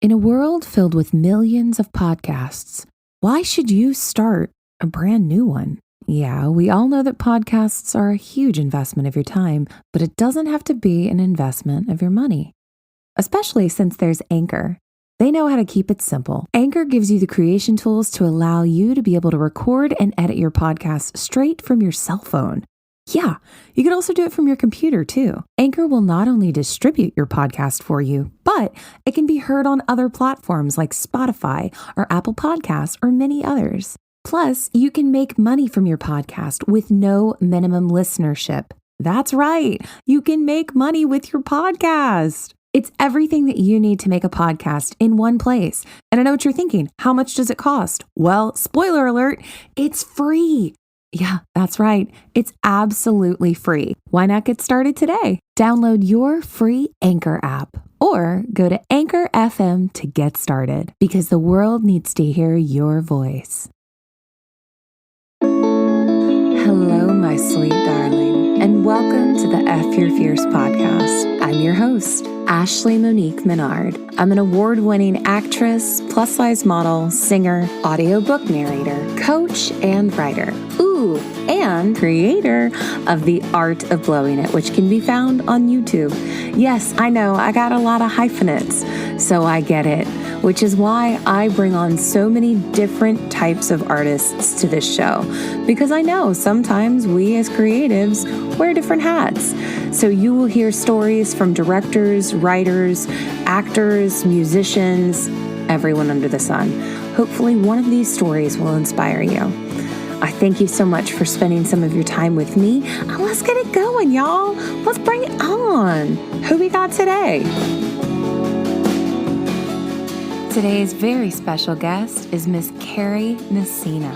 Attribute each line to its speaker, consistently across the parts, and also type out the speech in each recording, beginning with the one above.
Speaker 1: In a world filled with millions of podcasts, why should you start a brand new one? Yeah, we all know that podcasts are a huge investment of your time, but it doesn't have to be an investment of your money, especially since there's Anchor. They know how to keep it simple. Anchor gives you the creation tools to allow you to be able to record and edit your podcast straight from your cell phone. Yeah, you can also do it from your computer too. Anchor will not only distribute your podcast for you, but it can be heard on other platforms like Spotify or Apple Podcasts or many others. Plus, you can make money from your podcast with no minimum listenership. That's right. You can make money with your podcast. It's everything that you need to make a podcast in one place. And I know what you're thinking. How much does it cost? Well, spoiler alert, it's free. Yeah, that's right. It's absolutely free. Why not get started today? Download your free Anchor app or go to Anchor FM to get started because the world needs to hear your voice. Hello, my sweet darling, and welcome to the F Your Fierce podcast. I'm your host, Ashley Monique Menard. I'm an award-winning actress, plus-size model, singer, audiobook narrator, coach, and writer. Ooh, and creator of The Art of Blowing It, which can be found on YouTube. Yes, I know, I got a lot of hyphenates, so I get it, which is why I bring on so many different types of artists to this show, because I know sometimes we as creatives wear different hats. So you will hear stories from directors, writers, actors, musicians, everyone under the sun. Hopefully one of these stories will inspire you. I thank you so much for spending some of your time with me. Let's get it going, y'all. Let's bring it on. Who we got today? Today's very special guest is Miss Kari Nissena.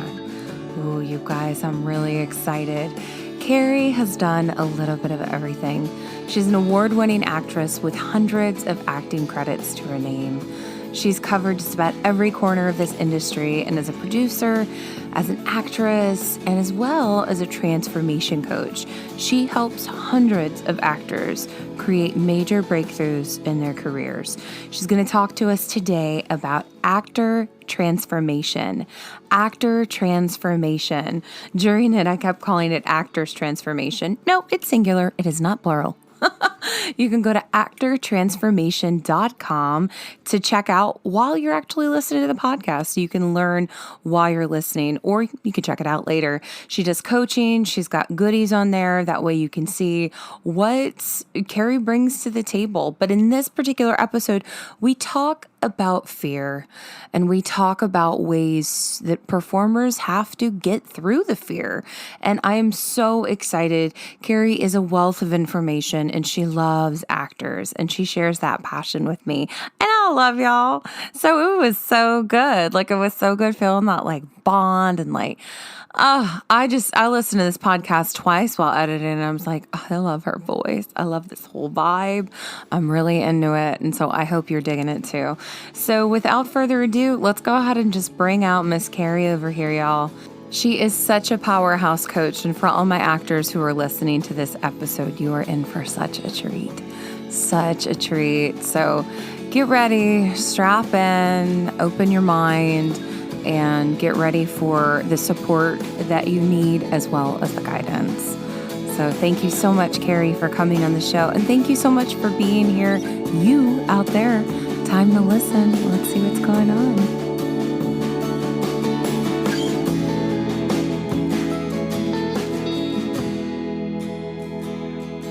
Speaker 1: Ooh, you guys, I'm really excited. Kari has done a little bit of everything. She's an award-winning actress with hundreds of acting credits to her name. She's covered just about every corner of this industry and as a producer, as an actress, and as well as a transformation coach. She helps hundreds of actors create major breakthroughs in their careers. She's going to talk to us today about actor transformation. Actor transformation. During it, I kept calling it actors transformation. No, it's singular. It is not plural. You can go to actortransformation.com to check out while you're actually listening to the podcast. So you can learn while you're listening, or you can check it out later. She does coaching. She's got goodies on there. That way you can see what Kari brings to the table. But in this particular episode, we talk about fear and we talk about ways that performers have to get through the fear. And I am so excited. Kari is a wealth of information and she loves actors and she shares that passion with me. And I love y'all. So it was so good. Like it was so good feeling that like bond and like, I listened to this podcast twice while editing and I was like, oh, I love her voice. I love this whole vibe. I'm really into it. And so I hope you're digging it too. So without further ado, let's go ahead and just bring out Miss Kari over here, y'all. She is such a powerhouse coach. And for all my actors who are listening to this episode, you are in for such a treat. Such a treat. So get ready, strap in, open your mind, and get ready for the support that you need as well as the guidance. So thank you so much, Kari, for coming on the show. And thank you so much for being here. You out there, time to listen. Let's see what's going on.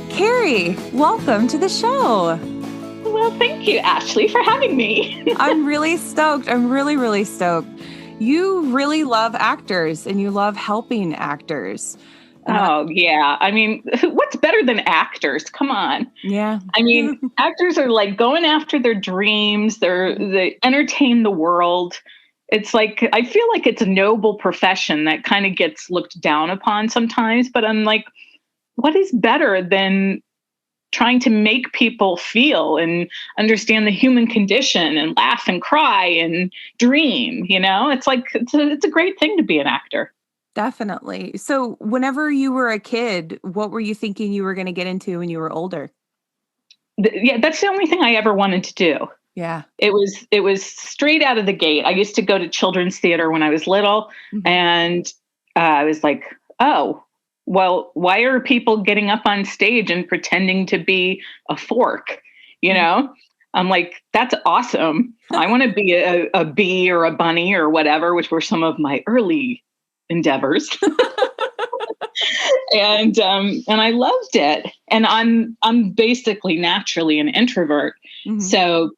Speaker 1: Kari, welcome to the show.
Speaker 2: Well, thank you, Ashley, for having me.
Speaker 1: I'm really stoked. I'm really, really stoked. You really love actors and you love helping actors.
Speaker 2: Oh, yeah. I mean, what's better than actors? Come on.
Speaker 1: Yeah.
Speaker 2: I mean, actors are like going after their dreams. They entertain the world. It's like, I feel like it's a noble profession that kind of gets looked down upon sometimes, but I'm like, what is better than trying to make people feel and understand the human condition and laugh and cry and dream, it's like, it's a great thing to be an actor.
Speaker 1: Definitely. So whenever you were a kid, what were you thinking you were going to get into when you were older?
Speaker 2: Yeah, that's the only thing I ever wanted to do.
Speaker 1: Yeah.
Speaker 2: It was straight out of the gate. I used to go to children's theater when I was little,
Speaker 1: Mhm.
Speaker 2: and I was like, oh, well, why are people getting up on stage and pretending to be a fork? You
Speaker 1: Mhm.
Speaker 2: know, I'm like, that's awesome. I want to be a bee or a bunny or whatever, which were some of my early endeavors. And I loved it. And I'm basically naturally an introvert.
Speaker 1: Mhm.
Speaker 2: So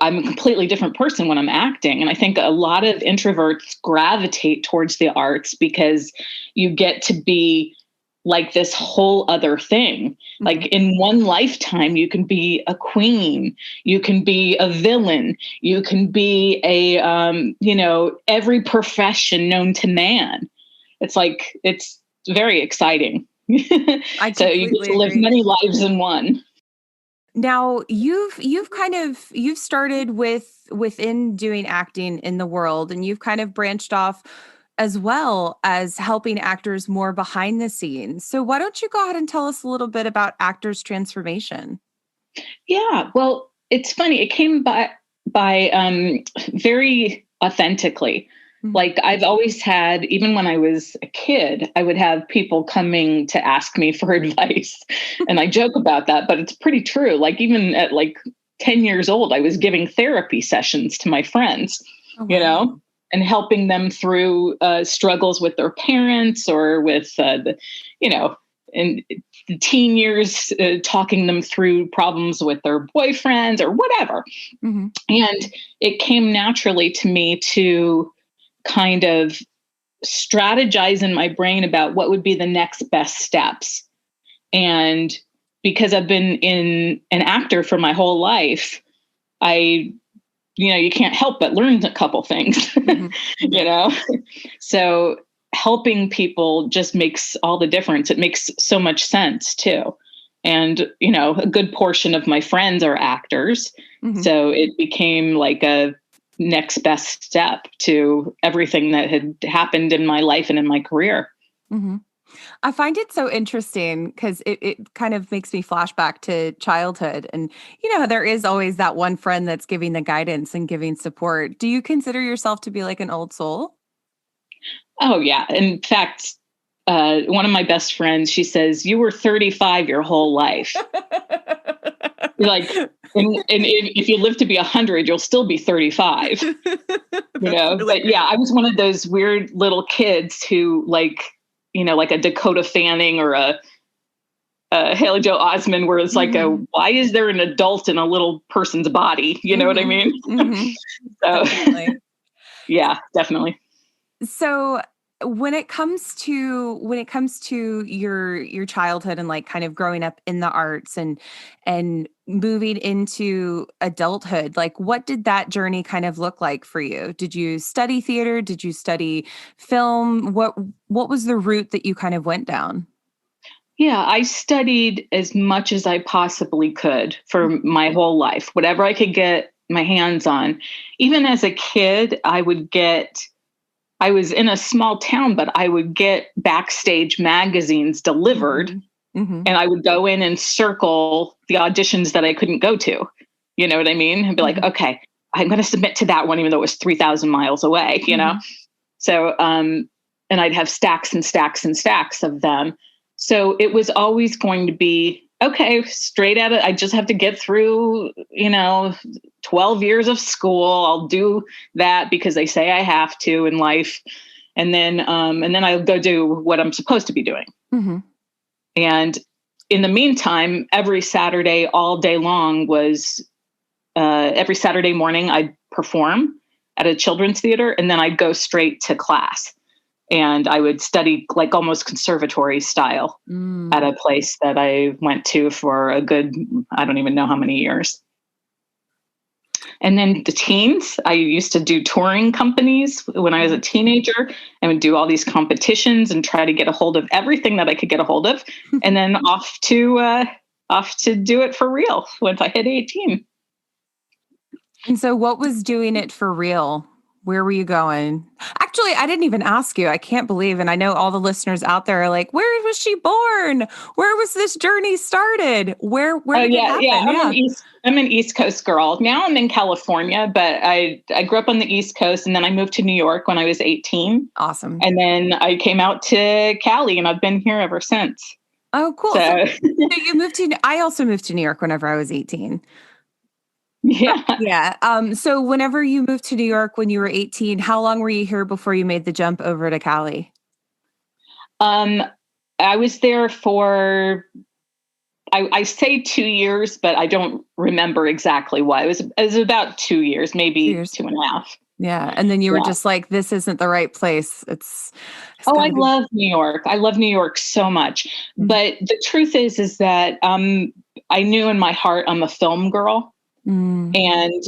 Speaker 2: I'm a completely different person when I'm acting. And I think a lot of introverts gravitate towards the arts because you get to be like this whole other thing. Like
Speaker 1: Mhm.
Speaker 2: in one lifetime, you can be a queen, you can be a villain, you can be every profession known to man. It's very exciting.
Speaker 1: I
Speaker 2: So you get
Speaker 1: completely
Speaker 2: to live
Speaker 1: agree.
Speaker 2: many lives in one.
Speaker 1: Now, you've started within doing acting in the world, and you've kind of branched off as well as helping actors more behind the scenes. So why don't you go ahead and tell us a little bit about actors transformation?
Speaker 2: Yeah, well, it's funny. It came by very authentically.
Speaker 1: Mhm.
Speaker 2: Like I've always had, even when I was a kid, I would have people coming to ask me for advice, and I joke about that, but it's pretty true. Like even at like 10 years old, I was giving therapy sessions to my friends,
Speaker 1: Oh
Speaker 2: you know,
Speaker 1: wow.
Speaker 2: and helping them through struggles with their parents or with you know, and the teen years, talking them through problems with their boyfriends or whatever.
Speaker 1: Mhm.
Speaker 2: And it came naturally to me to kind of strategize in my brain about what would be the next best steps. And because I've been in an actor for my whole life, I, you can't help but learn a couple things,
Speaker 1: Mhm.
Speaker 2: you
Speaker 1: Yeah.
Speaker 2: know? So helping people just makes all the difference. It makes so much sense too. And, a good portion of my friends are actors.
Speaker 1: Mhm.
Speaker 2: So it became like a next best step to everything that had happened in my life and in my career.
Speaker 1: Mhm. I find it so interesting because it kind of makes me flashback to childhood. And, there is always that one friend that's giving the guidance and giving support. Do you consider yourself to be like an old soul?
Speaker 2: Oh, yeah. In fact, one of my best friends, she says, you were 35 your whole life. Like, and if you live to be 100, you'll still be 35.
Speaker 1: That's really
Speaker 2: But yeah,
Speaker 1: great.
Speaker 2: I was one of those weird little kids who like a Dakota Fanning or a Haley Joe Osment, where it's like,
Speaker 1: Mhm.
Speaker 2: why is there an adult in a little person's body? You know what I
Speaker 1: Mhm.
Speaker 2: mean?
Speaker 1: Mhm.
Speaker 2: So
Speaker 1: Definitely.
Speaker 2: yeah, definitely.
Speaker 1: So when it comes to your childhood and like kind of growing up in the arts and moving into adulthood, like what did that journey kind of look like for you? Did you study theater? Did you study film? What was the route that you kind of went down?
Speaker 2: Yeah, I studied as much as I possibly could for my whole life, whatever I could get my hands on. Even as a kid, I was in a small town, but I would get backstage magazines delivered,
Speaker 1: Mhm. Mhm.
Speaker 2: and I would go in and circle the auditions that I couldn't go to. You know what I mean? And be like,
Speaker 1: Mhm.
Speaker 2: okay, I'm going to submit to that one, even though it was 3,000 miles away,
Speaker 1: Mhm.
Speaker 2: So, and I'd have stacks and stacks and stacks of them. So it was always going to be okay, straight at it. I just have to get through, 12 years of school. I'll do that because they say I have to in life. And then I'll go do what I'm supposed to be doing.
Speaker 1: Mhm.
Speaker 2: And in the meantime, every Saturday, all day long was every Saturday morning, I'd perform at a children's theater, and then I'd go straight to class. And I would study like almost conservatory style at
Speaker 1: Mm.
Speaker 2: a place that I went to for a good, I don't even know how many years. And then the teens, I used to do touring companies when I was a
Speaker 1: Mhm.
Speaker 2: teenager. I would do all these competitions and try to get a hold of everything that I could get a hold of, and then off to do it for real once I hit 18.
Speaker 1: And so what was doing it for real? Where were you going? Actually, I didn't even ask you. I can't believe, and I know all the listeners out there are like, where was she born? Where was this journey started? Where
Speaker 2: Oh
Speaker 1: did it
Speaker 2: yeah.
Speaker 1: happen? Yeah.
Speaker 2: I'm an East Coast girl. Now I'm in California, but I grew up on the East Coast, and then I moved to New York when I was 18.
Speaker 1: Awesome.
Speaker 2: And then I came out to Cali, and I've been here ever since.
Speaker 1: Oh, cool.
Speaker 2: So
Speaker 1: So you moved to, I also moved to New York whenever I was 18.
Speaker 2: yeah.
Speaker 1: Yeah. So whenever you moved to New York when you were 18, how long were you here before you made the jump over to Cali?
Speaker 2: I was there for, I say 2 years, but I don't remember exactly why. It was about 2 years,
Speaker 1: 2
Speaker 2: maybe
Speaker 1: years.
Speaker 2: 2.5.
Speaker 1: Yeah. And then you were
Speaker 2: Yeah.
Speaker 1: just like, this isn't the right place. It's
Speaker 2: Oh, I
Speaker 1: gotta be.
Speaker 2: love New York. I love New York so much.
Speaker 1: Mm,
Speaker 2: But the truth is that I knew in my heart I'm a film girl,
Speaker 1: mm,
Speaker 2: and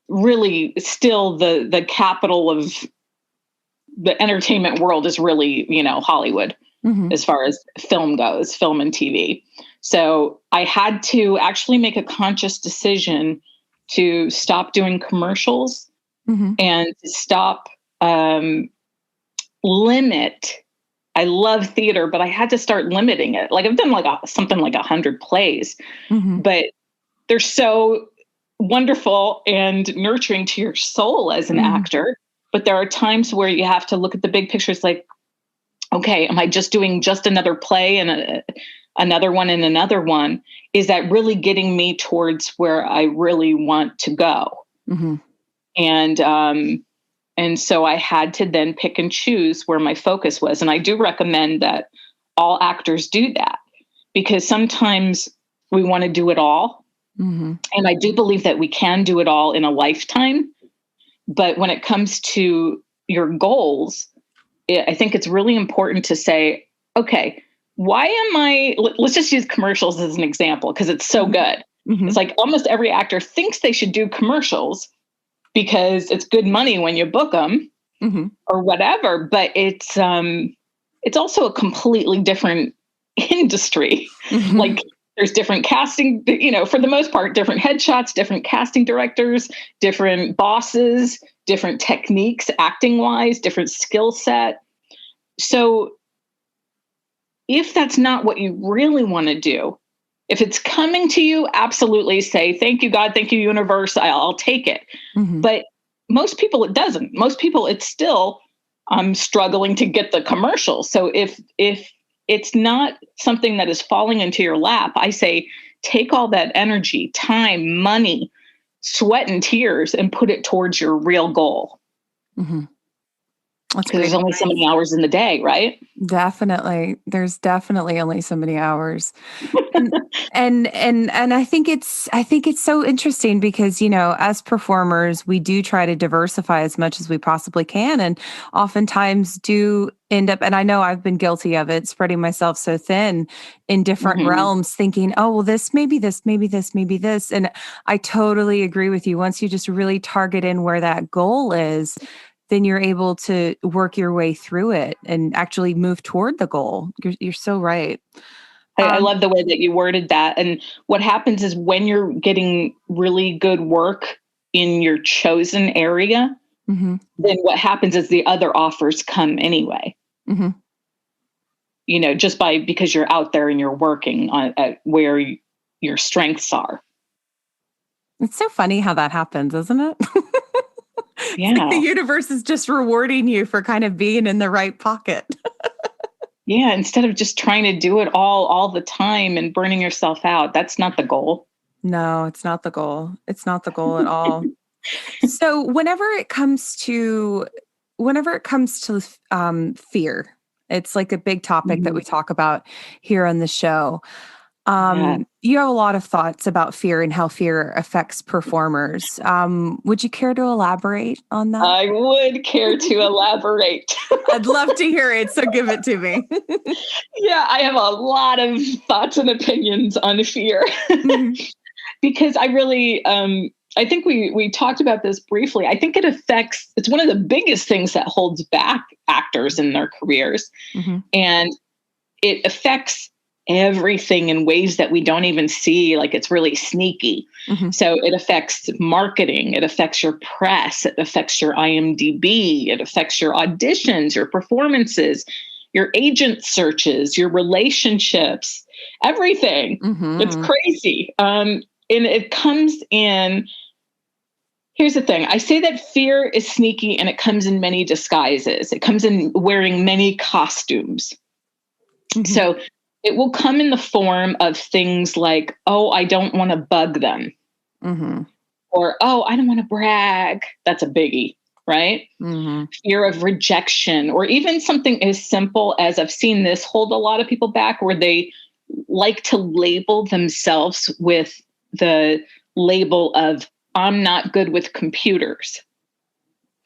Speaker 2: really still the capital of the entertainment world is really, Hollywood
Speaker 1: mhm,
Speaker 2: as far as film goes, film and TV. So I had to actually make a conscious decision to stop doing commercials
Speaker 1: mhm,
Speaker 2: and to stop um, limit. I love theater, but I had to start limiting it. Like I've done something like 100 plays,
Speaker 1: mhm,
Speaker 2: but they're so wonderful and nurturing to your soul as an
Speaker 1: mhm,
Speaker 2: actor. But there are times where you have to look at the big pictures like, okay, am I just doing just another play and another one and another one? Is that really getting me towards where I really want to go?
Speaker 1: mhm,
Speaker 2: And so I had to then pick and choose where my focus was. And I do recommend that all actors do that, because sometimes we want to do it all.
Speaker 1: mhm,
Speaker 2: And I do believe that we can do it all in a lifetime. But when it comes to your goals, I think it's really important to say, okay, why am let's just use commercials as an example because it's so good. It's
Speaker 1: mhm,
Speaker 2: like almost every actor thinks they should do commercials because it's good money when you book them
Speaker 1: mhm,
Speaker 2: or whatever, but it's also a completely different industry.
Speaker 1: mhm,
Speaker 2: Like there's different casting, for the most part, different headshots, different casting directors, different bosses, different techniques, acting wise, different skill set. So if that's not what you really want to do, if it's coming to you, absolutely say, thank you, God, thank you, universe, I'll take it.
Speaker 1: mhm.
Speaker 2: But most people, it doesn't. Most people, it's still, I'm struggling to get the commercial. So if it's not something that is falling into your lap, I say, take all that energy, time, money, sweat and tears and put it towards your real goal.
Speaker 1: Mhm. That's
Speaker 2: Because
Speaker 1: great
Speaker 2: there's only so
Speaker 1: advice.
Speaker 2: many hours in the day, right?
Speaker 1: Definitely. There's definitely only so many hours. And and I think it's so interesting because, as performers, we do try to diversify as much as we possibly can and oftentimes do end up, and I know I've been guilty of it, spreading myself so thin in different
Speaker 2: Mm-hmm.
Speaker 1: realms thinking, "Oh, well this, maybe this, maybe this, maybe this." And I totally agree with you. Once you just really target in where that goal is, then you're able to work your way through it and actually move toward the goal. You're so right.
Speaker 2: I
Speaker 1: Um,
Speaker 2: love the way that you worded that. And what happens is when you're getting really good work in your chosen area,
Speaker 1: mhm,
Speaker 2: then what happens is the other offers come anyway.
Speaker 1: mhm.
Speaker 2: Just because you're out there and you're working on at where your strengths are.
Speaker 1: It's so funny how that happens, isn't it? It's like the
Speaker 2: Yeah.
Speaker 1: universe is just rewarding you for kind of being in the right pocket.
Speaker 2: Yeah. Instead of just trying to do it all the time and burning yourself out. That's not the goal.
Speaker 1: No, it's not the goal. It's not the goal at all. So whenever it comes to fear, it's like a big topic that we
Speaker 2: Mhm.
Speaker 1: talk about here on the show.
Speaker 2: Yeah.
Speaker 1: You have a lot of thoughts about fear and how fear affects performers. Would you care to elaborate on that?
Speaker 2: I would care to elaborate.
Speaker 1: I'd love to hear it, so give it to me.
Speaker 2: Yeah, I have a lot of thoughts and opinions on fear.
Speaker 1: Mhm,
Speaker 2: Because I really I think we talked about this briefly. I think it's one of the biggest things that holds back actors in their careers.
Speaker 1: mhm,
Speaker 2: And it affects everything in ways that we don't even see. Like, it's really sneaky.
Speaker 1: Mm-hmm.
Speaker 2: So it affects marketing, it affects your press, it affects your IMDb, it affects your auditions, your performances, your agent searches, your relationships, everything.
Speaker 1: Mm-hmm.
Speaker 2: It's crazy. And it comes in. Here's the thing. I say that fear is sneaky and it comes in many disguises. It comes in wearing many costumes.
Speaker 1: Mm-hmm.
Speaker 2: So it will come in the form of things like, oh, I don't want to bug them.
Speaker 1: Mm-hmm.
Speaker 2: Or, oh, I don't want to brag. That's a biggie, right?
Speaker 1: Mm-hmm.
Speaker 2: Fear of rejection, or even something as simple as, I've seen this hold a lot of people back, where they like to label themselves with the label of, I'm not good with computers.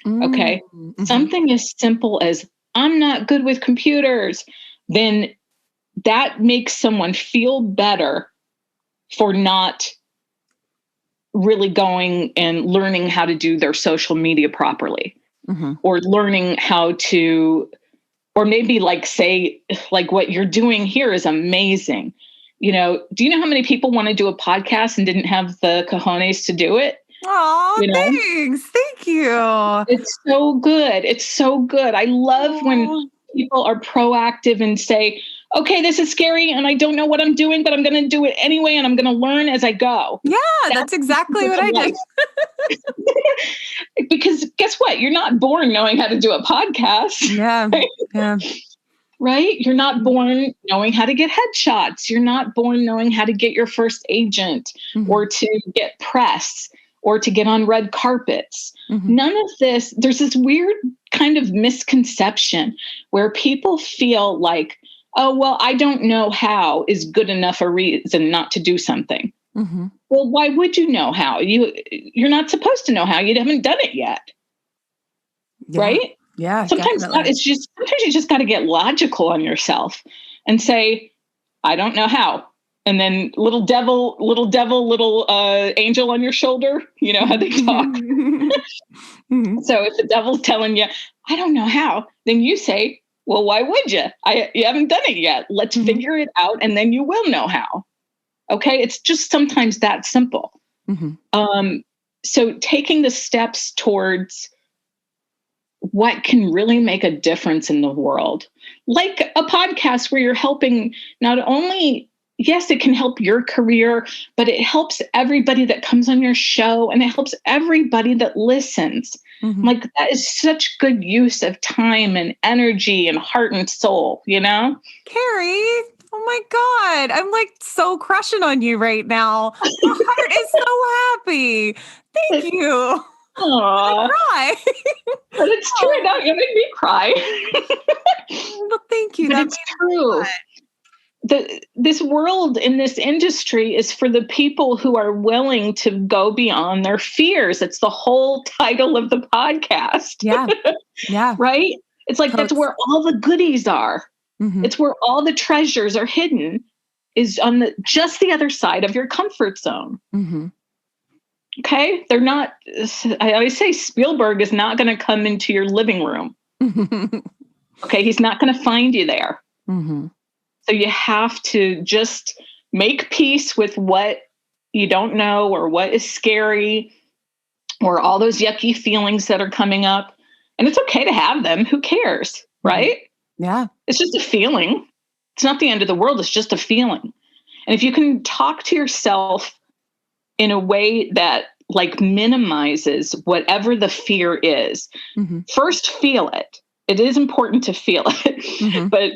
Speaker 2: Okay.
Speaker 1: Mm-hmm.
Speaker 2: Something as simple as, I'm not good with computers, then that makes someone feel better for not really going and learning how to do their social media properly,
Speaker 1: Mm-hmm.
Speaker 2: or learning how to, or maybe like say, like, what you're doing here is amazing. You know, do you know how many people want to do a podcast and didn't have the cojones to do it?
Speaker 1: Oh,
Speaker 2: You know,
Speaker 1: thanks. Thank you.
Speaker 2: it's so good. It's so good. I love when
Speaker 1: Oh.
Speaker 2: people are proactive and say, okay, this is scary and I don't know what I'm doing, but I'm going to do it anyway. And I'm going to learn as I go.
Speaker 1: Yeah, that's exactly what I did.
Speaker 2: Because guess what? You're not born knowing how to do a podcast.
Speaker 1: Yeah.
Speaker 2: Right?
Speaker 1: Yeah.
Speaker 2: Right? You're not born knowing how to get headshots. You're not born knowing how to get your first agent,
Speaker 1: Mm-hmm.
Speaker 2: or to get press, or to get on red carpets.
Speaker 1: Mm-hmm.
Speaker 2: None of this. There's this weird kind of misconception where people feel like, oh, well, I don't know how is good enough a reason not to do something.
Speaker 1: Mm-hmm.
Speaker 2: Well, why would you know how? You're not supposed to know how. You haven't done it yet.
Speaker 1: Yeah.
Speaker 2: Right?
Speaker 1: Yeah,
Speaker 2: Sometimes
Speaker 1: definitely.
Speaker 2: sometimes you just got to get logical on yourself and say, I don't know how. And then little devil, little angel on your shoulder. You know how they talk.
Speaker 1: Mm-hmm.
Speaker 2: So if the devil's telling you, I don't know how, then you say, well, why would you? You haven't done it yet. Let's
Speaker 1: Mm-hmm.
Speaker 2: figure it out, and then you will know how. Okay? It's just sometimes that simple.
Speaker 1: Mm-hmm.
Speaker 2: So taking the steps towards what can really make a difference in the world, like a podcast where you're helping not only, yes, it can help your career, but it helps everybody that comes on your show, and it helps everybody that listens.
Speaker 1: Mm-hmm.
Speaker 2: Like, that is such good use of time and energy and heart and soul, you know?
Speaker 1: Kari, oh my God. I'm like so crushing on you right now. My heart is so happy. Thank you.
Speaker 2: Aww,
Speaker 1: Cry.
Speaker 2: but it's true.
Speaker 1: Oh.
Speaker 2: Now you made me cry.
Speaker 1: Well, thank you.
Speaker 2: But
Speaker 1: That
Speaker 2: it's
Speaker 1: means a
Speaker 2: true.
Speaker 1: lot.
Speaker 2: This world in this industry is for the people who are willing to go beyond their fears. It's the whole title of the podcast.
Speaker 1: Yeah. Yeah.
Speaker 2: Right? It's like, that's
Speaker 1: Totes.
Speaker 2: where all the goodies are.
Speaker 1: Mm-hmm.
Speaker 2: It's where all the treasures are hidden, is on just the other side of your comfort zone.
Speaker 1: Mm-hmm.
Speaker 2: Okay? They're not, I always say, Spielberg is not going to come into your living room. Okay? He's not going to find you there.
Speaker 1: Mm-hmm.
Speaker 2: So you have to just make peace with what you don't know, or what is scary, or all those yucky feelings that are coming up. And it's okay to have them. Who cares? Right?
Speaker 1: Yeah.
Speaker 2: It's just a feeling. It's not the end of the world. It's just a feeling. And if you can talk to yourself in a way that like minimizes whatever the fear is,
Speaker 1: Mm-hmm.
Speaker 2: first feel it. It is important to feel it.
Speaker 1: Mm-hmm.
Speaker 2: But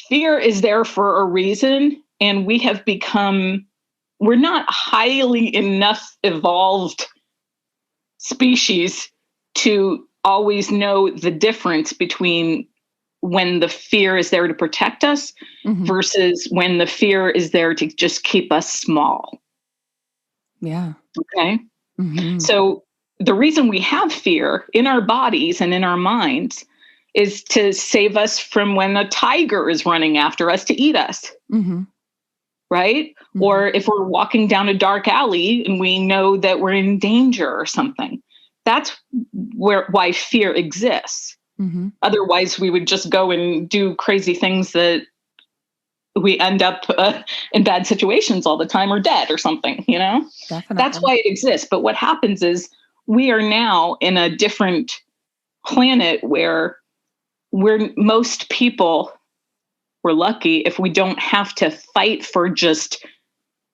Speaker 2: fear is there for a reason. And we're not highly enough evolved species to always know the difference between when the fear is there to protect us,
Speaker 1: Mm-hmm.
Speaker 2: versus when the fear is there to just keep us small.
Speaker 1: Yeah.
Speaker 2: Okay.
Speaker 1: Mm-hmm.
Speaker 2: So the reason we have fear in our bodies and in our minds is to save us from when a tiger is running after us to eat us.
Speaker 1: Mm-hmm.
Speaker 2: Right?
Speaker 1: Mm-hmm.
Speaker 2: Or if we're walking down a dark alley and we know that we're in danger or something. That's why fear exists.
Speaker 1: Mm-hmm.
Speaker 2: Otherwise, we would just go and do crazy things that we end up in bad situations all the time or dead or something,
Speaker 1: Definitely.
Speaker 2: That's why it exists. But what happens is we are now in a different planet where most people, we're lucky if we don't have to fight for just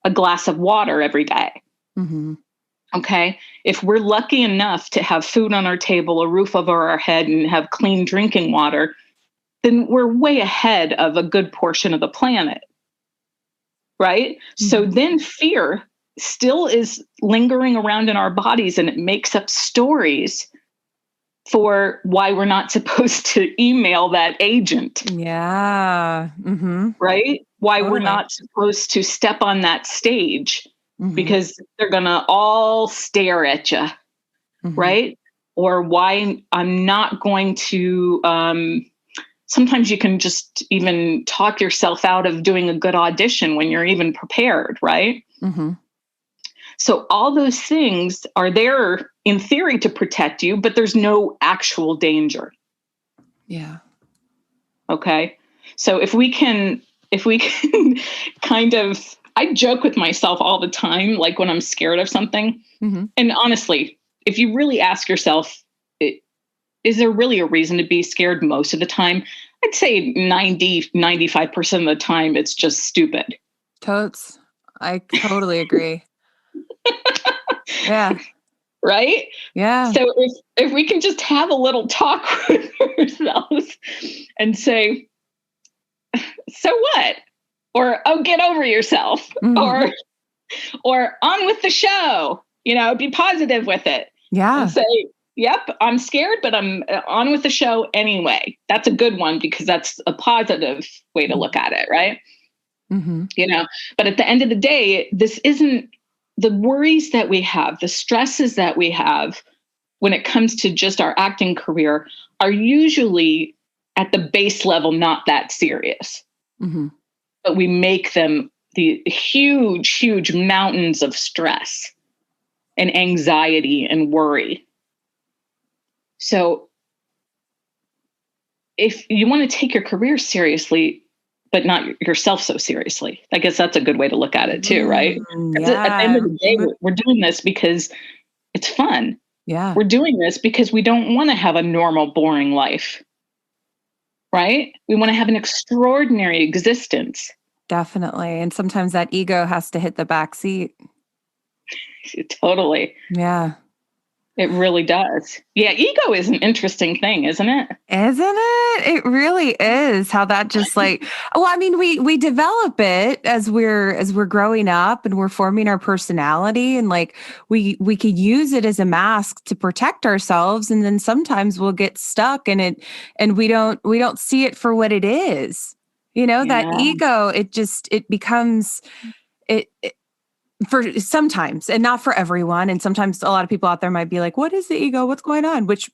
Speaker 2: a glass of water every day.
Speaker 1: Mm-hmm.
Speaker 2: Okay. If we're lucky enough to have food on our table, a roof over our head, and have clean drinking water, then we're way ahead of a good portion of the planet. Right. Mm-hmm. So then fear still is lingering around in our bodies, and it makes up stories for why we're not supposed to email that agent.
Speaker 1: Yeah. Mm-hmm.
Speaker 2: Right. Why
Speaker 1: Totally.
Speaker 2: we're not supposed to step on that stage. Mm-hmm. Because they're going to all stare at you, mm-hmm. right? Or why I'm not going to, sometimes you can just even talk yourself out of doing a good audition when you're even prepared, right? Mm-hmm. So all those things are there in theory to protect you, but there's no actual danger.
Speaker 1: Yeah.
Speaker 2: Okay. So if we can kind of, I joke with myself all the time, like when I'm scared of something. Mm-hmm. And honestly, if you really ask yourself, is there really a reason to be scared most of the time? I'd say 95% of the time, it's just stupid.
Speaker 1: Totes. I totally agree. Yeah.
Speaker 2: Right?
Speaker 1: Yeah.
Speaker 2: So if we can just have a little talk with ourselves and say, so what? Or, oh, get over yourself. Mm-hmm. Or on with the show, be positive with it.
Speaker 1: Yeah.
Speaker 2: And say, yep, I'm scared, but I'm on with the show anyway. That's a good one because that's a positive way to look at it. Right. Mm-hmm. But at the end of the day, this isn't the worries that we have, the stresses that we have when it comes to just our acting career are usually at the base level, not that serious. Mm-hmm. But we make them the huge, huge mountains of stress and anxiety and worry. So if you want to take your career seriously, but not yourself so seriously, I guess that's a good way to look at it too, right?
Speaker 1: Yeah.
Speaker 2: At the end of the day, we're doing this because it's fun.
Speaker 1: Yeah.
Speaker 2: We're doing this because we don't want to have a normal, boring life, right? We want to have an extraordinary existence.
Speaker 1: Definitely. And sometimes that ego has to hit the back seat.
Speaker 2: Totally.
Speaker 1: Yeah.
Speaker 2: It really does. Yeah. Ego is an interesting thing, isn't it?
Speaker 1: Isn't it? It really is how that just we develop it as we're growing up and we're forming our personality, and we could use it as a mask to protect ourselves. And then sometimes we'll get stuck in it and we don't see it for what it is. That ego, it becomes it for sometimes, and not for everyone. And sometimes a lot of people out there might be like, what is the ego? What's going on? Which,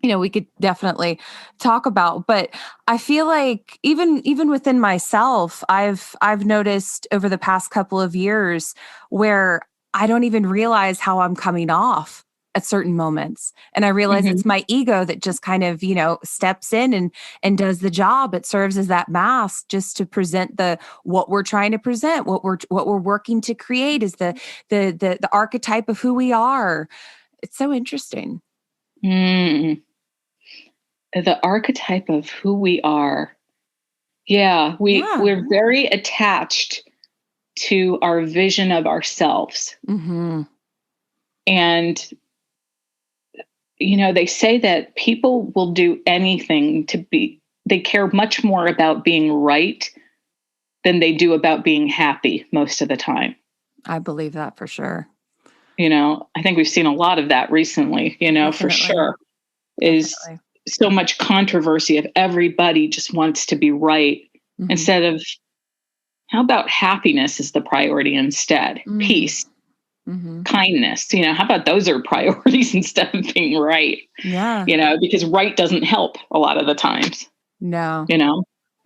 Speaker 1: we could definitely talk about. But I feel like even within myself, I've noticed over the past couple of years where I don't even realize how I'm coming off at certain moments. And I realize it's my ego that just kind of, steps in and does the job. It serves as that mask just to present what we're trying to present, what we're working to create is the archetype of who we are. It's so interesting.
Speaker 2: The archetype of who we are. Yeah, we're very attached to our vision of ourselves. Mm-hmm. And they say that people will do anything they care much more about being right than they do about being happy most of the time.
Speaker 1: I believe that for sure.
Speaker 2: I think we've seen a lot of that recently, Definitely. For sure. Is so much controversy of everybody just wants to be right instead of how about happiness is the priority instead? Peace. Kindness, how about those are priorities instead of being right? Yeah. Because right doesn't help a lot of the times.
Speaker 1: No.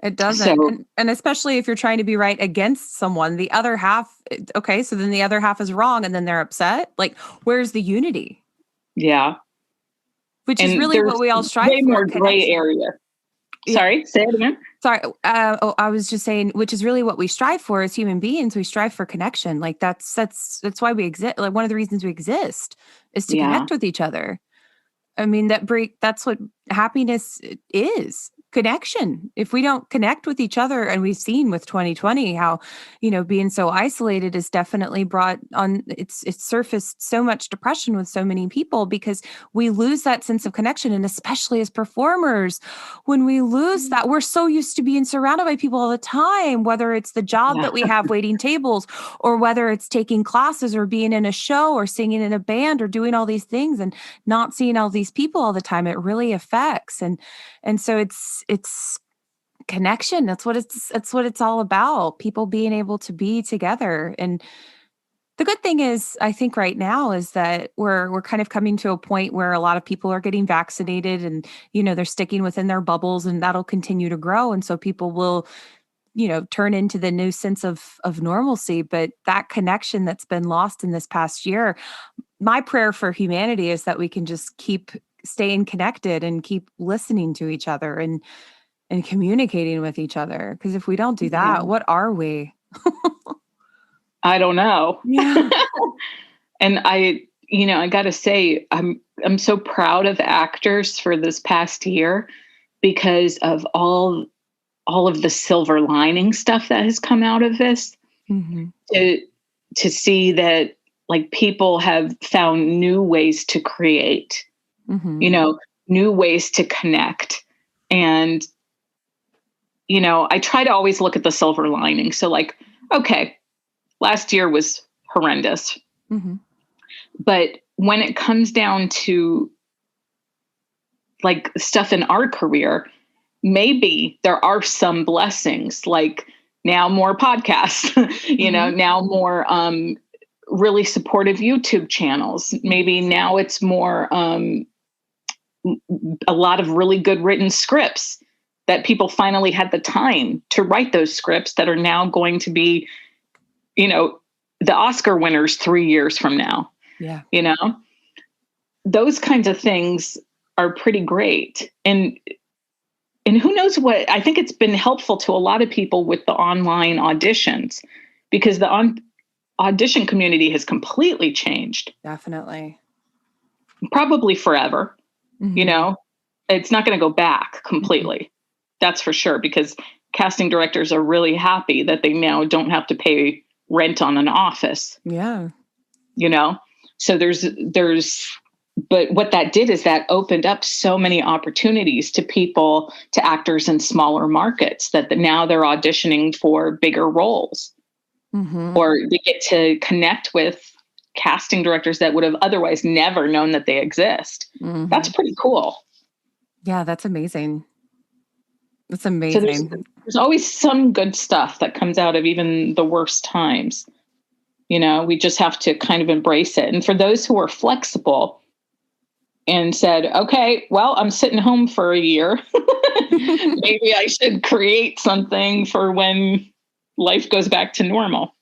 Speaker 1: It doesn't. So, and especially if you're trying to be right against someone, the other half, okay, so then the other half is wrong and then they're upset. Like, where's the unity?
Speaker 2: Yeah.
Speaker 1: Which is really what we all strive for.
Speaker 2: Way more gray area. Sorry, say it again.
Speaker 1: Sorry. I was just saying, which is really what we strive for as human beings. We strive for connection. Like that's why we exist. Like one of the reasons we exist is to
Speaker 2: Yeah.
Speaker 1: connect with each other. I mean, that's what happiness is, connection. If we don't connect with each other, and we've seen with 2020 how, being so isolated has definitely brought on, it's surfaced so much depression with so many people because we lose that sense of connection. And especially as performers, when we lose that, we're so used to being surrounded by people all the time, whether it's the job
Speaker 2: Yeah.
Speaker 1: that we have waiting tables, or whether it's taking classes or being in a show or singing in a band or doing all these things, and not seeing all these people all the time. It really affects. And so it's connection. That's what it's all about. People being able to be together. And the good thing is, I think right now is that we're kind of coming to a point where a lot of people are getting vaccinated, and they're sticking within their bubbles, and that'll continue to grow. And so people will turn into the new sense of normalcy. But that connection that's been lost in this past year, my prayer for humanity is that we can just keep staying connected and keep listening to each other and communicating with each other. Because if we don't do
Speaker 2: Yeah.
Speaker 1: that, what are we?
Speaker 2: I don't know.
Speaker 1: Yeah.
Speaker 2: And I got to say, I'm so proud of actors for this past year because of all of the silver lining stuff that has come out of this.
Speaker 1: Mm-hmm.
Speaker 2: To see that like people have found new ways to create,
Speaker 1: Mm-hmm.
Speaker 2: New ways to connect. And, I try to always look at the silver lining. So like, okay, last year was horrendous.
Speaker 1: Mm-hmm.
Speaker 2: But when it comes down to like stuff in our career, maybe there are some blessings, like now more podcasts,
Speaker 1: Mm-hmm.
Speaker 2: now more really supportive YouTube channels. Maybe now it's more a lot of really good written scripts that people finally had the time to write those scripts that are now going to be, the Oscar winners 3 years from now.
Speaker 1: Yeah.
Speaker 2: Those kinds of things are pretty great. And who knows what, I think it's been helpful to a lot of people with the online auditions, because the audition community has completely changed,
Speaker 1: Definitely.
Speaker 2: probably forever.
Speaker 1: Mm-hmm.
Speaker 2: It's not going to go back completely. That's for sure, because casting directors are really happy that they now don't have to pay rent on an office.
Speaker 1: Yeah.
Speaker 2: So but what that did is that opened up so many opportunities to people, to actors in smaller markets, that now they're auditioning for bigger roles,
Speaker 1: Mm-hmm.
Speaker 2: or they get to connect with casting directors that would have otherwise never known that they exist.
Speaker 1: Mm-hmm.
Speaker 2: That's pretty cool.
Speaker 1: Yeah, that's amazing. That's
Speaker 2: So
Speaker 1: amazing.
Speaker 2: there's always some good stuff that comes out of even the worst times. We just have to kind of embrace it. And for those who are flexible and said, okay, well, I'm sitting home for a year, maybe I should create something for when life goes back to normal.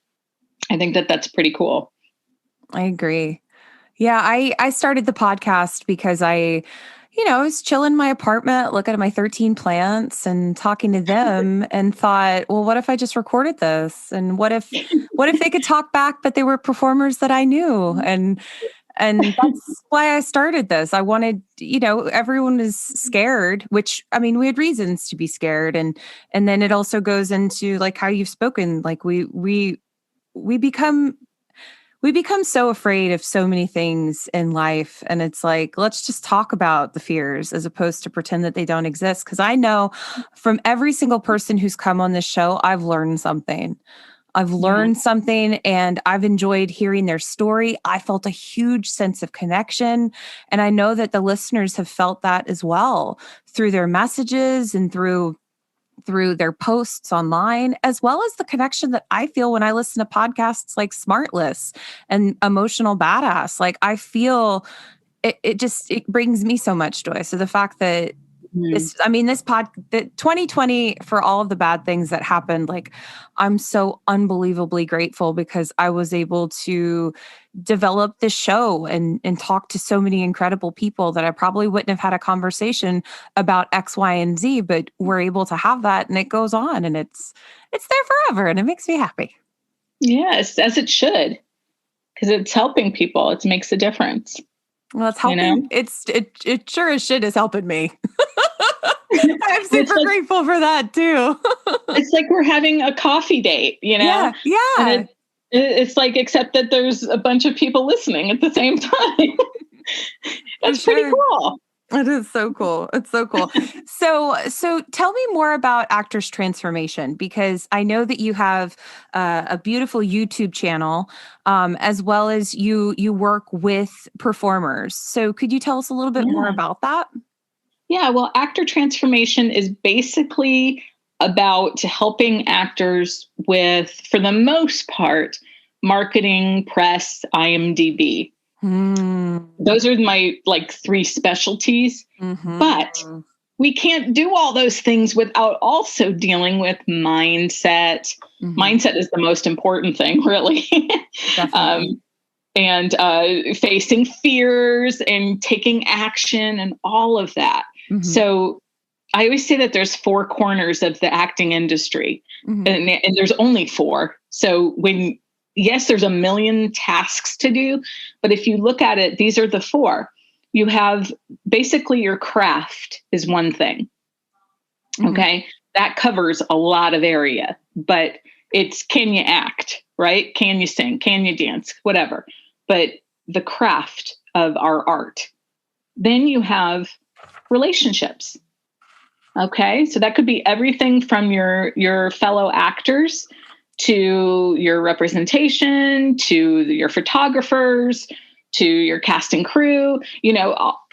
Speaker 2: I think that that's pretty cool.
Speaker 1: I agree. Yeah, I started the podcast because I was chilling in my apartment, looking at my 13 plants and talking to them, and thought, well, what if I just recorded this? And what if they could talk back, but they were performers that I knew? And that's why I started this. I wanted, everyone is scared, which, I mean, we had reasons to be scared. And then it also goes into like how you've spoken, like we become so afraid of so many things in life. And it's like, let's just talk about the fears as opposed to pretend that they don't exist. Because I know from every single person who's come on this show, I've learned something. And I've enjoyed hearing their story. I felt a huge sense of connection. And I know that the listeners have felt that as well through their messages and through their posts online, as well as the connection that I feel when I listen to podcasts like Smartless and Emotional Badass. Like I feel it brings me so much joy. So the fact that
Speaker 2: Mhm.
Speaker 1: The 2020, for all of the bad things that happened, like, I'm so unbelievably grateful because I was able to develop this show and talk to so many incredible people that I probably wouldn't have had a conversation about X, Y, and Z, but we're able to have that, and it goes on, and it's there forever, and it makes me happy.
Speaker 2: Yes, as it should, because it's helping people. It makes a difference,
Speaker 1: Well, it's
Speaker 2: you know?
Speaker 1: helping. It sure as shit is helping me. I'm
Speaker 2: It's
Speaker 1: super
Speaker 2: like
Speaker 1: grateful for that too.
Speaker 2: it's like we're having a coffee date,
Speaker 1: Yeah,
Speaker 2: And
Speaker 1: yeah,
Speaker 2: it's like, except that there's a bunch of people listening at the same time.
Speaker 1: for
Speaker 2: That's pretty
Speaker 1: sure.
Speaker 2: cool.
Speaker 1: It is so cool. It's so cool. So tell me more about Actors Transformation, because I know that you have a beautiful YouTube channel, as well as you work with performers. So could you tell us a little bit more
Speaker 2: Yeah.
Speaker 1: about that?
Speaker 2: Yeah. Well, actor transformation is basically about helping actors with, for the most part, marketing, press, IMDb.
Speaker 1: Hmm.
Speaker 2: Those are my like three specialties. But
Speaker 1: Mm-hmm.
Speaker 2: we can't do all those things without also dealing with mindset.
Speaker 1: Mm-hmm.
Speaker 2: Mindset is the most important thing, really. um,
Speaker 1: Definitely.
Speaker 2: and facing fears and taking action and all of that.
Speaker 1: Mm-hmm.
Speaker 2: So I always say that there's four corners of the acting industry,
Speaker 1: Mm-hmm.
Speaker 2: and there's only four. So yes, there's a million tasks to do, but if you look at it, these are the four. You have basically your craft is one thing.
Speaker 1: Mm-hmm.
Speaker 2: Okay. That covers a lot of area, but it's, can you act, right? Can you sing? Can you dance? Whatever. But the craft of our art. Then you have relationships. Okay. So that could be everything from your fellow actors to your representation, to your photographers, to your cast and crew,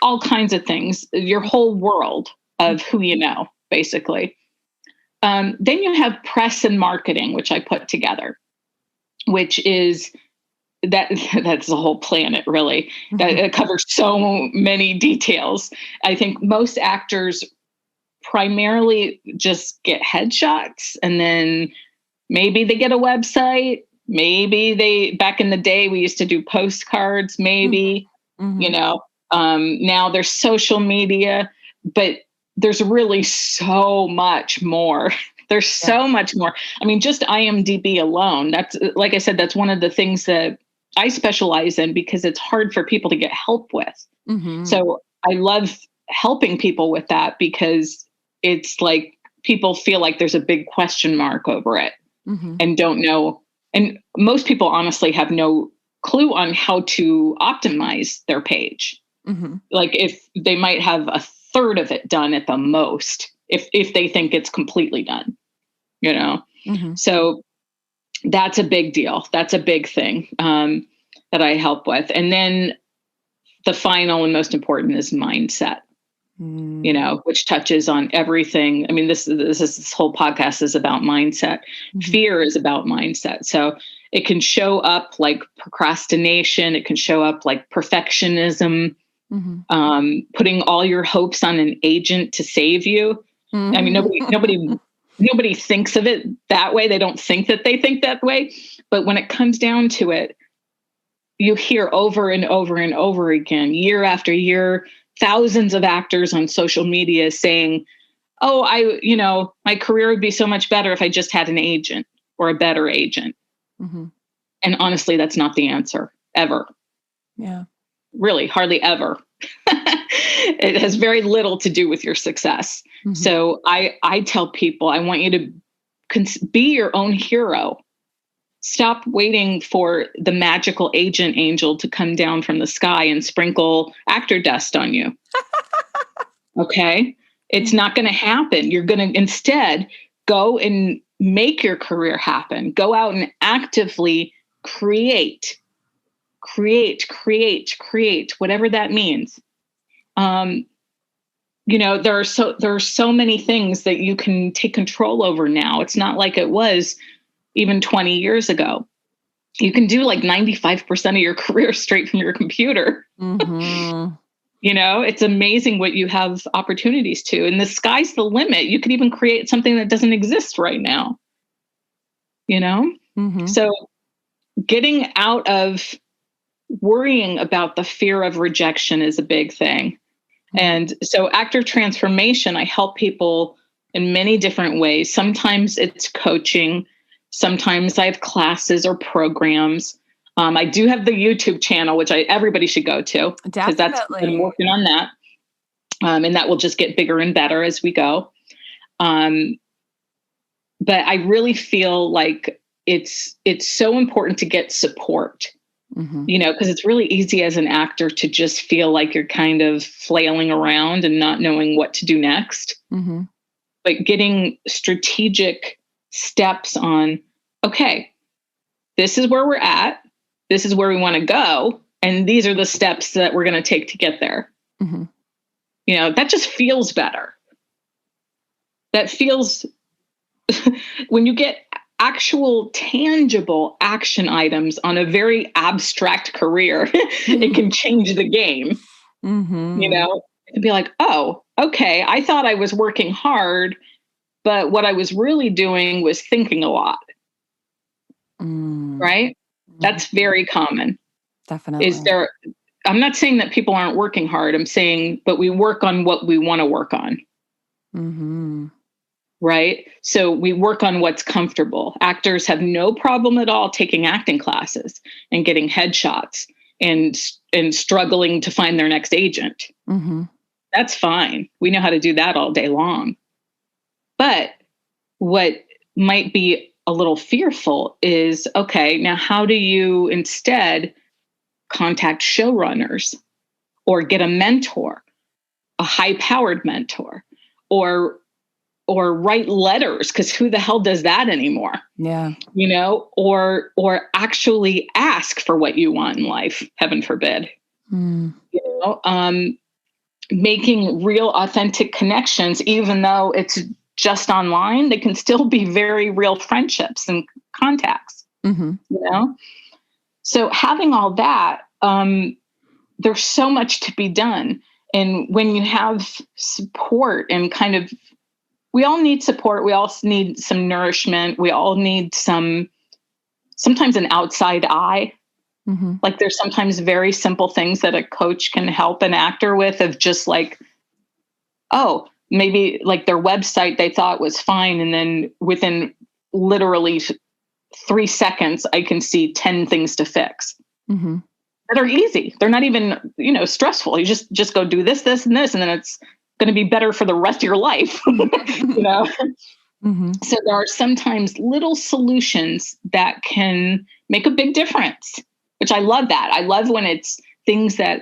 Speaker 2: all kinds of things, your whole world of who you know, basically. Then you have press and marketing, which I put together, which is that that's the whole planet, really. That
Speaker 1: Mm-hmm.
Speaker 2: it covers so many details. I think most actors primarily just get headshots, and then maybe they get a website. Maybe back in the day, we used to do postcards, maybe, you
Speaker 1: Mm-hmm.
Speaker 2: know, now there's social media, but there's really so much more. There's
Speaker 1: Yeah.
Speaker 2: so much more. I mean, just IMDb alone, that's, like I said, that's one of the things that I specialize in because it's hard for people to get help with.
Speaker 1: Mm-hmm.
Speaker 2: So I love helping people with that because it's like people feel like there's a big question mark over it
Speaker 1: Mm-hmm.
Speaker 2: and don't know. And most people honestly have no clue on how to optimize their page.
Speaker 1: Mm-hmm.
Speaker 2: Like, if they might have a third of it done at the most, if they think it's completely done, you know?
Speaker 1: Mm-hmm.
Speaker 2: So that's a big deal. That's a big thing that I help with. And then the final and most important is mindset, which touches on everything. I mean, this whole podcast is about mindset.
Speaker 1: Mm-hmm.
Speaker 2: Fear is about mindset. So it can show up like procrastination. It can show up like perfectionism,
Speaker 1: Mm-hmm.
Speaker 2: putting all your hopes on an agent to save you. I mean, nobody thinks of it that way. They don't think that they think that way. But when it comes down to it, you hear over and over and over again, year after year, thousands of actors on social media saying, oh, my career would be so much better if I just had an agent or a better agent.
Speaker 1: Mm-hmm.
Speaker 2: And honestly, that's not the answer ever.
Speaker 1: Yeah.
Speaker 2: Really, hardly ever. It has very little to do with your success.
Speaker 1: Mm-hmm.
Speaker 2: So I tell people, I want you to be your own hero. Stop waiting for the magical agent angel to come down from the sky and sprinkle actor dust on you. Okay? It's not going to happen. You're going to instead go and make your career happen. Go out and actively create, whatever that means. There are so many things that you can take control over now. It's not like it was even 20 years ago. You can do like 95% of your career straight from your computer.
Speaker 1: Mm-hmm.
Speaker 2: It's amazing what you have opportunities to, and the sky's the limit. You could even create something that doesn't exist right now, you know?
Speaker 1: Mm-hmm.
Speaker 2: So getting out of worrying about the fear of rejection is a big thing. And so actor transformation, I help people in many different ways. Sometimes it's coaching. Sometimes I have classes or programs. I do have the YouTube channel, which everybody should go to, because I'm working on that. And that will just get bigger and better as we go. But I really feel like it's so important to get support, because it's really easy as an actor to just feel like you're kind of flailing around and not knowing what to do next. But getting strategic steps on, okay, this is where we're at. This is where we want to go. And these are the steps that we're going to take to get there. That just feels better. That feels, when you get actual tangible action items on a very abstract career, it can change the game. It can be like, oh, okay, I thought I was working hard, but what I was really doing was thinking a lot. Right? That's very common.
Speaker 1: Definitely.
Speaker 2: I'm not saying that people aren't working hard. I'm saying, but we work on what we want to work on. Right? So we work on what's comfortable. Actors have no problem at all taking acting classes and getting headshots and struggling to find their next agent. That's fine. We know how to do that all day long. But what might be a little fearful is, okay, now how do you instead contact showrunners or get a mentor, a high-powered mentor, or write letters, because who the hell does that anymore?
Speaker 1: Yeah.
Speaker 2: Or actually ask for what you want in life, heaven forbid. Making real authentic connections, even though it's just online, they can still be very real friendships and contacts. So having all that, there's so much to be done. And when you have support and kind of, we all need support. We all need some nourishment. We all need sometimes an outside eye. Like there's sometimes very simple things that a coach can help an actor with, of just like, oh, maybe like their website they thought was fine. And then within literally 3 seconds, I can see 10 things to fix that are easy. They're not even, stressful. You just go do this, this, and this, and then it's going to be better for the rest of your life. So there are sometimes little solutions that can make a big difference, which I love that. I love when it's things that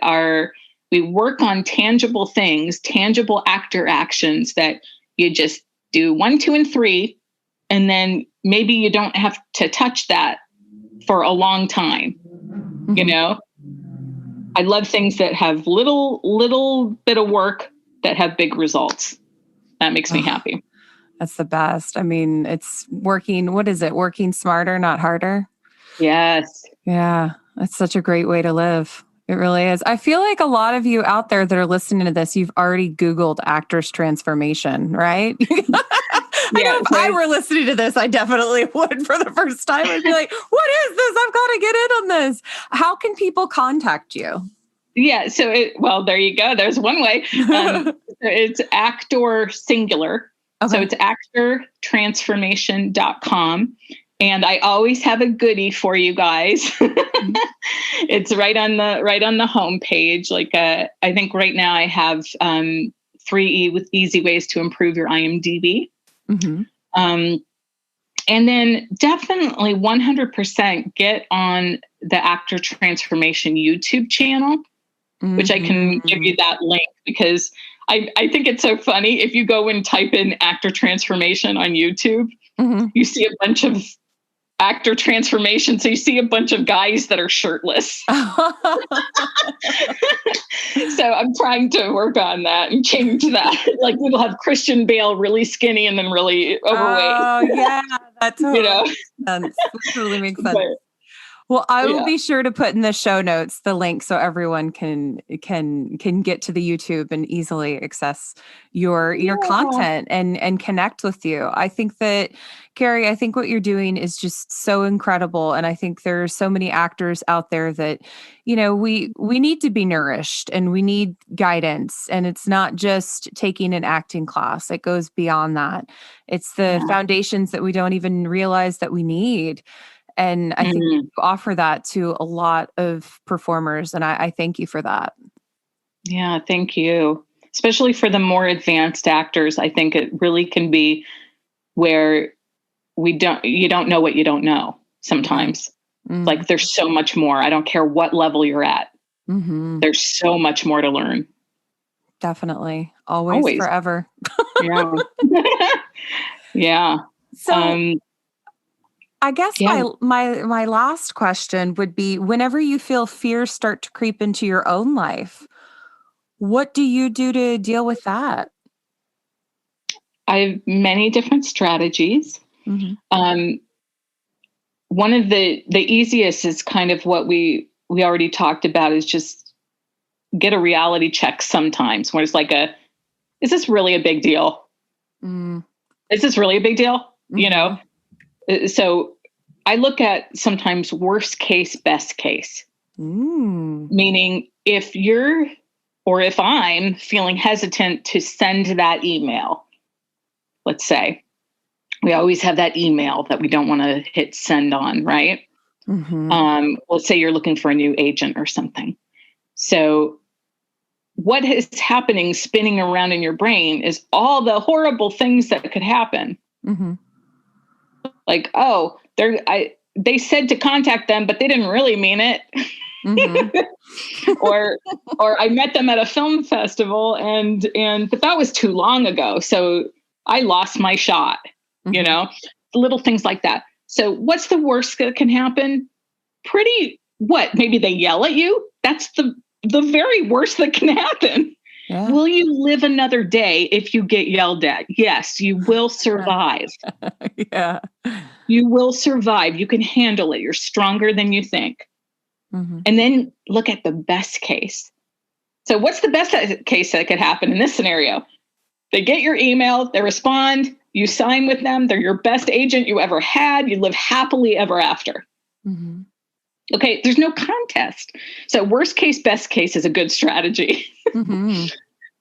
Speaker 2: we work on tangible things, tangible actor actions that you just do 1, 2, and 3. And then maybe you don't have to touch that for a long time. I love things that have little bit of work that have big results. That makes me happy.
Speaker 1: That's the best. I mean, it's working. What is it? Working smarter, not harder.
Speaker 2: Yes.
Speaker 1: Yeah. That's such a great way to live. It really is. I feel like a lot of you out there that are listening to this, you've already Googled actors transformation, right? I know if I were listening to this, I definitely would for the first time. I'd be like, what is this? I've got to get in on this. How can people contact you?
Speaker 2: Yeah. So, there you go. There's one way. It's actor singular. Okay. So it's actortransformation.com. And I always have a goodie for you guys. It's right on the homepage. Like I think right now I have 3 easy ways to improve your IMDb. And then definitely 100% get on the Actor Transformation YouTube channel, which I can give you that link, because I think it's so funny. If you go and type in actor transformation on YouTube, you see a bunch of actor transformation. So you see a bunch of guys that are shirtless. So I'm trying to work on that and change that. Like we'll have Christian Bale really skinny and then really overweight.
Speaker 1: Oh yeah, that totally makes sense. That totally makes sense. Well, I will
Speaker 2: Yeah.
Speaker 1: be sure to put in the show notes the link so everyone can get to the YouTube and easily access your
Speaker 2: Yeah.
Speaker 1: content and connect with you. I think that, Kari, I think what you're doing is just so incredible, and I think there's so many actors out there that, we need to be nourished and we need guidance, and it's not just taking an acting class. It goes beyond that. It's the
Speaker 2: Yeah.
Speaker 1: foundations that we don't even realize that we need. And I think
Speaker 2: Mm.
Speaker 1: you offer that to a lot of performers. And I thank you for that.
Speaker 2: Yeah. Thank you. Especially for the more advanced actors, I think it really can be where you don't know what you don't know
Speaker 1: Yeah.
Speaker 2: sometimes.
Speaker 1: Mm-hmm.
Speaker 2: Like there's so much more. I don't care what level you're at.
Speaker 1: Mm-hmm.
Speaker 2: There's so much more to learn.
Speaker 1: Definitely. Always,
Speaker 2: Always.
Speaker 1: forever.
Speaker 2: Yeah. Yeah.
Speaker 1: So I guess
Speaker 2: Yeah.
Speaker 1: my last question would be, whenever you feel fears start to creep into your own life, what do you do to deal with that?
Speaker 2: I have many different strategies.
Speaker 1: Mm-hmm.
Speaker 2: Um, One of the easiest is kind of what we already talked about, is just get a reality check sometimes, where it's like is this really a big deal?
Speaker 1: Mm-hmm.
Speaker 2: Is this really a big deal?
Speaker 1: Mm-hmm.
Speaker 2: So I look at sometimes worst case, best case,
Speaker 1: Mm.
Speaker 2: meaning if I'm feeling hesitant to send that email, let's say we always have that email that we don't want to hit send on, right?
Speaker 1: Mm-hmm.
Speaker 2: Let's say you're looking for a new agent or something. So what is happening, spinning around in your brain, is all the horrible things that could happen.
Speaker 1: Mm-hmm.
Speaker 2: Like, oh, they said to contact them, but they didn't really mean it.
Speaker 1: Mm-hmm.
Speaker 2: or I met them at a film festival but that was too long ago, so I lost my shot.
Speaker 1: Mm-hmm.
Speaker 2: Little things like that. So what's the worst that can happen? Maybe they yell at you. That's the very worst that can happen.
Speaker 1: Yeah.
Speaker 2: Will you live another day if you get yelled at? Yes, you will survive.
Speaker 1: Yeah.
Speaker 2: You will survive. You can handle it. You're stronger than you think.
Speaker 1: Mm-hmm.
Speaker 2: And then look at the best case. So what's the best case that could happen in this scenario? They get your email, they respond, you sign with them, they're your best agent you ever had, you live happily ever after.
Speaker 1: Mm-hmm.
Speaker 2: Okay, there's no contest. So worst case, best case is a good strategy.
Speaker 1: Mm-hmm.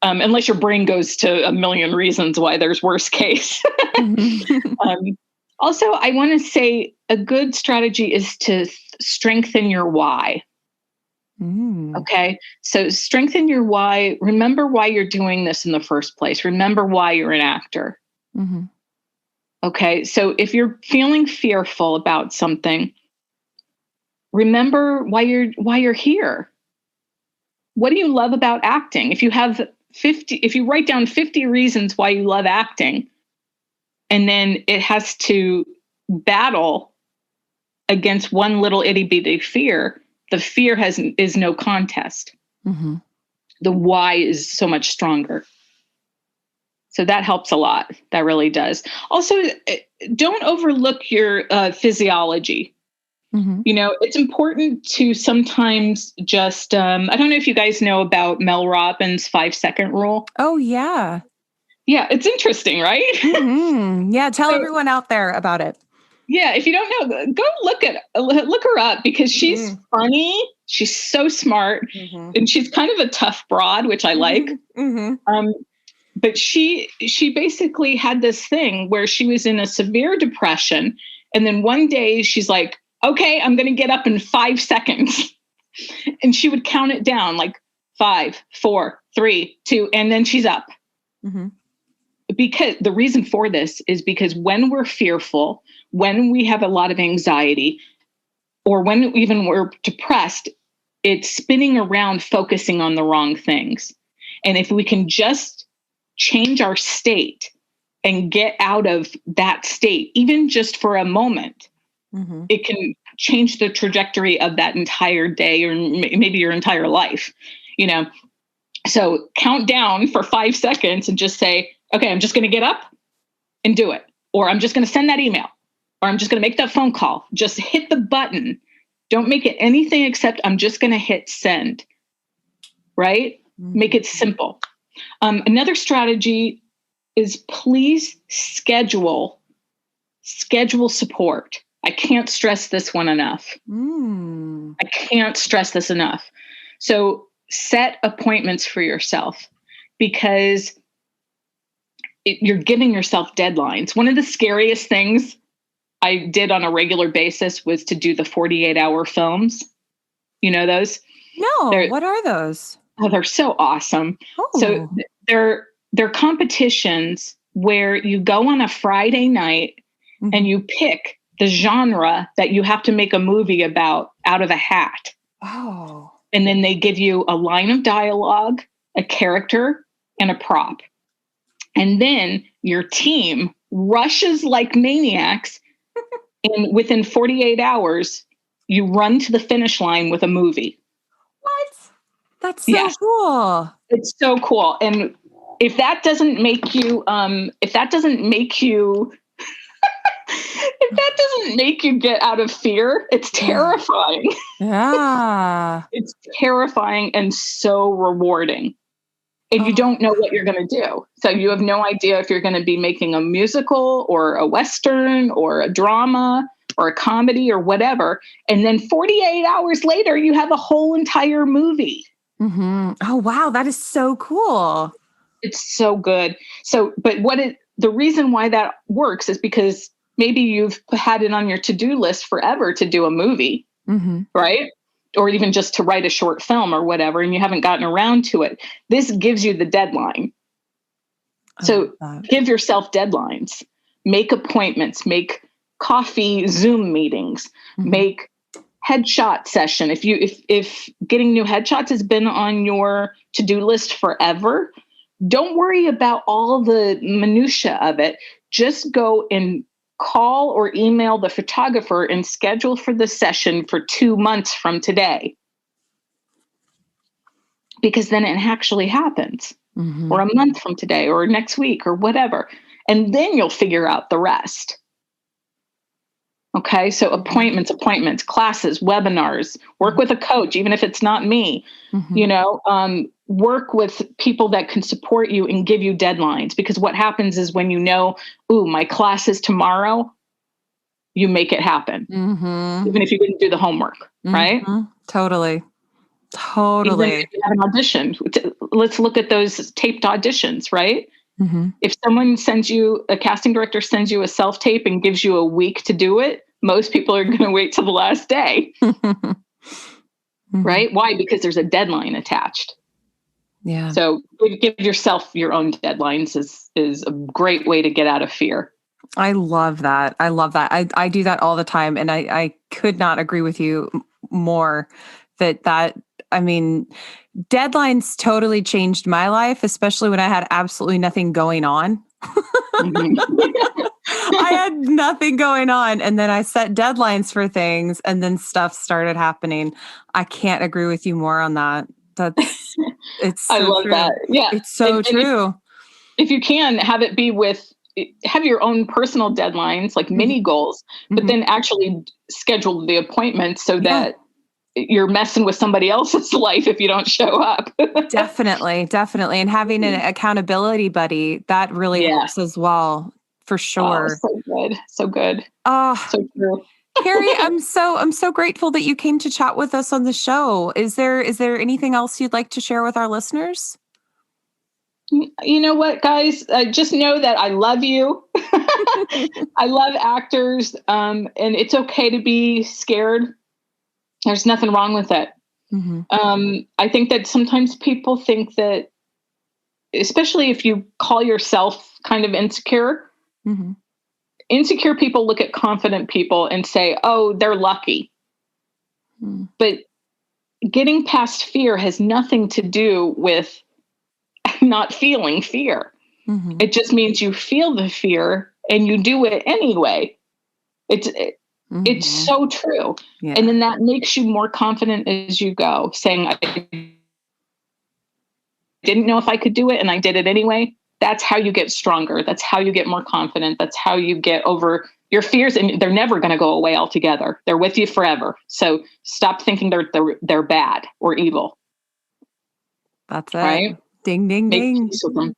Speaker 2: Unless your brain goes to a million reasons why there's worst case.
Speaker 1: Mm-hmm.
Speaker 2: Also, I want to say a good strategy is to strengthen your why.
Speaker 1: Mm.
Speaker 2: Okay. So strengthen your why. Remember why you're doing this in the first place. Remember why you're an actor.
Speaker 1: Mm-hmm.
Speaker 2: Okay. So if you're feeling fearful about something, remember why you're here. What do you love about acting? If you write down 50 reasons why you love acting, and then it has to battle against one little itty bitty fear, the fear is no contest.
Speaker 1: Mm-hmm.
Speaker 2: The why is so much stronger. So that helps a lot. That really does. Also, don't overlook your physiology.
Speaker 1: Mm-hmm.
Speaker 2: It's important to sometimes just, I don't know if you guys know about Mel Robbins' 5-second rule.
Speaker 1: Oh, yeah.
Speaker 2: Yeah, it's interesting, right?
Speaker 1: Mm-hmm. Yeah, tell everyone out there about it.
Speaker 2: Yeah, if you don't know, go look her up, because she's funny. She's so smart, and she's kind of a tough broad, which I like.
Speaker 1: Mm-hmm.
Speaker 2: But she basically had this thing where she was in a severe depression, and then one day she's like, "Okay, I'm going to get up in 5 seconds," and she would count it down like 5, 4, 3, 2, and then she's up.
Speaker 1: Mm-hmm.
Speaker 2: Because the reason for this is because when we're fearful, when we have a lot of anxiety, or when even we're depressed, it's spinning around focusing on the wrong things. And if we can just change our state and get out of that state, even just for a moment,
Speaker 1: Mm-hmm.
Speaker 2: it can change the trajectory of that entire day, or maybe your entire life. So count down for 5 seconds and just say, okay, I'm just going to get up and do it. Or I'm just going to send that email. Or I'm just going to make that phone call. Just hit the button Don't make it anything except I'm just going to hit send, right? Make it simple. Another strategy is please schedule support. I can't stress this one enough. I can't stress this enough. So set appointments for yourself, because you're giving yourself deadlines. One of the scariest things I did on a regular basis was to do the 48-hour films. You know those?
Speaker 1: No, what are those?
Speaker 2: Oh, they're so awesome.
Speaker 1: Oh.
Speaker 2: So they're competitions where you go on a Friday night and you pick the genre that you have to make a movie about out of a hat.
Speaker 1: Oh.
Speaker 2: And then they give you a line of dialogue, a character, and a prop. And then your team rushes like maniacs, and within 48 hours, you run to the finish line with a movie.
Speaker 1: What? That's so cool.
Speaker 2: It's so cool. And if that doesn't make you get out of fear, it's terrifying.
Speaker 1: Yeah.
Speaker 2: It's terrifying and so rewarding. And you don't know what you're going to do. So you have no idea if you're going to be making a musical or a Western or a drama or a comedy or whatever. And then 48 hours later, you have a whole entire movie.
Speaker 1: Oh, wow. That is so cool.
Speaker 2: It's so good. So, but the reason why that works is because maybe you've had it on your to-do list forever to do a movie, right? Or even just to write a short film or whatever, and you haven't gotten around to it. This gives you the deadline. So give yourself deadlines, make appointments, make coffee Zoom meetings, make headshot session. If getting new headshots has been on your to-do list forever, don't worry about all the minutia of it. Just go and call or email the photographer and schedule for the session for 2 months from today. Because then it actually happens, or a month from today, or next week, or whatever. And then you'll figure out the rest. Okay, so appointments, classes, webinars, work with a coach, even if it's not me, work with people that can support you and give you deadlines. Because what happens is when my class is tomorrow, you make it happen. Even if you didn't do the homework, right?
Speaker 1: Totally.
Speaker 2: Even if you have an audition, let's look at those taped auditions, right? If a casting director sends you a self-tape and gives you a week to do it, most people are going to wait till the last day. Right? Why? Because there's a deadline attached. Yeah. So give yourself your own deadlines is a great way to get out of fear.
Speaker 1: I love that. I do that all the time. And I could not agree with you more deadlines totally changed my life, especially when I had absolutely nothing going on. I had nothing going on. And then I set deadlines for things and then stuff started happening. I can't agree with you more on that. It's so
Speaker 2: I love
Speaker 1: true.
Speaker 2: that. Yeah.
Speaker 1: It's so true.
Speaker 2: If you can have your own personal deadlines, like mini goals, but then actually schedule the appointments so that you're messing with somebody else's life if you don't show up.
Speaker 1: Definitely. And having an accountability buddy, that really helps as well, for sure.
Speaker 2: Oh, so good.
Speaker 1: Oh,
Speaker 2: so true.
Speaker 1: Kari, I'm so grateful that you came to chat with us on the show. Is there anything else you'd like to share with our listeners?
Speaker 2: You know what, guys? Just know that I love you. I love actors, and it's okay to be scared. There's nothing wrong with it. I think that sometimes people think that, especially if you call yourself kind of insecure, insecure people look at confident people and say, oh, they're lucky. But getting past fear has nothing to do with not feeling fear. It just means you feel the fear and you do it anyway. It's so true. Yeah. And then that makes you more confident as you go, saying, I didn't know if I could do it and I did it anyway. That's how you get stronger. That's how you get more confident. That's how you get over Your fears, and they're never going to go away altogether. They're with you forever. So stop thinking they're bad or evil.
Speaker 1: That's it.
Speaker 2: Right?
Speaker 1: Ding, ding,
Speaker 2: Make
Speaker 1: ding.
Speaker 2: peace with them.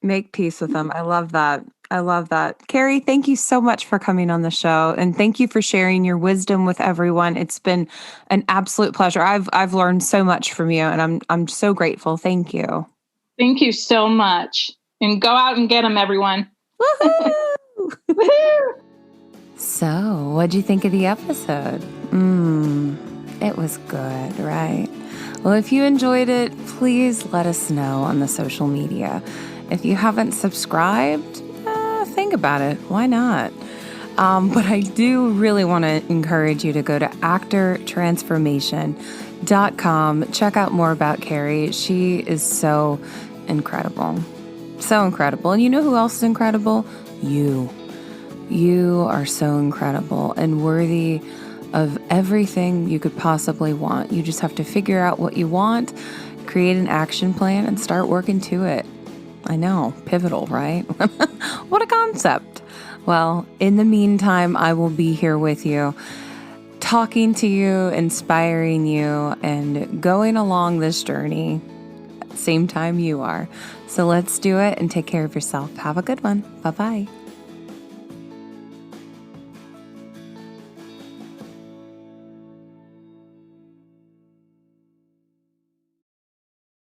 Speaker 1: Make peace with them. I love that. I love that. Kari, thank you so much for coming on the show, and thank you for sharing your wisdom with everyone. It's been an absolute pleasure. I've learned so much from you, and I'm so grateful. Thank you.
Speaker 2: Thank you so much. And go out and get them, everyone.
Speaker 1: Woohoo!
Speaker 2: Woohoo!
Speaker 1: So, what'd you think of the episode? It was good, right? Well, if you enjoyed it, please let us know on the social media. If you haven't subscribed, think about it. Why not? But I do really want to encourage you to go to actortransformation.com. Check out more about Kari. She is so incredible. So incredible. And you know who else is incredible? You. You are so incredible and worthy of everything you could possibly want. You just have to figure out what you want, create an action plan, and start working to it. I know, pivotal, right? What a concept. Well, in the meantime, I will be here with you, talking to you, inspiring you, and going along this journey same time you are. So let's do it and take care of yourself. Have a good one. Bye-bye.